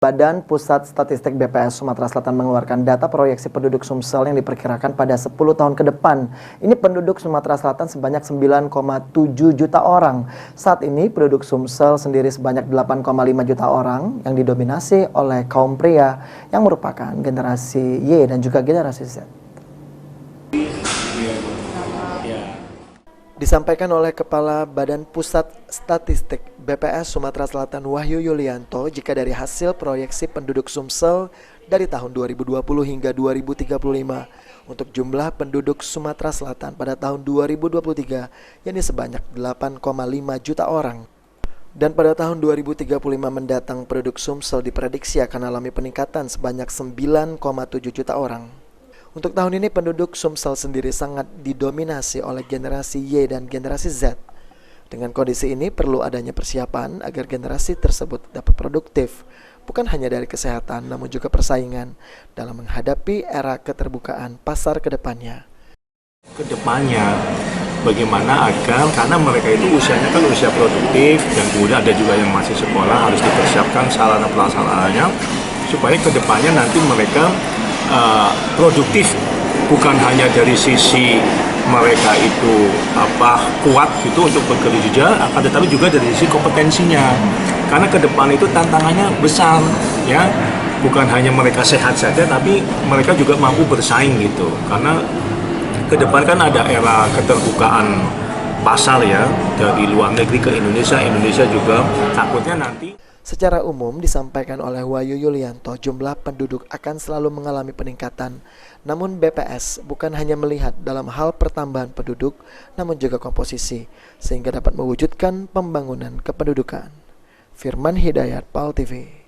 Badan Pusat Statistik BPS Sumatera Selatan mengeluarkan data proyeksi penduduk Sumsel yang diperkirakan pada 10 tahun ke depan. Ini penduduk Sumatera Selatan sebanyak 9,7 juta orang. Saat ini penduduk Sumsel sendiri sebanyak 8,5 juta orang yang didominasi oleh kaum pria yang merupakan generasi Y dan juga generasi Z. Disampaikan oleh Kepala Badan Pusat Statistik BPS Sumatera Selatan Wahyu Yulianto, jika dari hasil proyeksi penduduk Sumsel dari tahun 2020 hingga 2035 untuk jumlah penduduk Sumatera Selatan pada tahun 2023 yakni sebanyak 8,5 juta orang. Dan pada tahun 2035 mendatang penduduk Sumsel diprediksi akan alami peningkatan sebanyak 9,7 juta orang. Untuk tahun ini penduduk Sumsel sendiri sangat didominasi oleh generasi Y dan generasi Z. Dengan kondisi ini perlu adanya persiapan agar generasi tersebut dapat produktif, bukan hanya dari kesehatan namun juga persaingan dalam menghadapi era keterbukaan pasar ke depannya. Kedepannya bagaimana agar, karena mereka itu usianya kan usia produktif dan kemudian ada juga yang masih sekolah, harus dipersiapkan sarana prasarananya supaya kedepannya nanti mereka produktif, bukan hanya dari sisi mereka itu kuat gitu untuk bekerja, akan tetapi juga dari sisi kompetensinya, karena ke depan itu tantangannya besar ya, bukan hanya mereka sehat saja tapi mereka juga mampu bersaing gitu, karena ke depan kan ada era keterbukaan pasar ya, dari luar negeri ke Indonesia juga takutnya nanti. Secara umum disampaikan oleh Wahyu Yulianto, jumlah penduduk akan selalu mengalami peningkatan. Namun BPS bukan hanya melihat dalam hal pertambahan penduduk, namun juga komposisi, sehingga dapat mewujudkan pembangunan kependudukan. Firman Hidayat, PAL TV.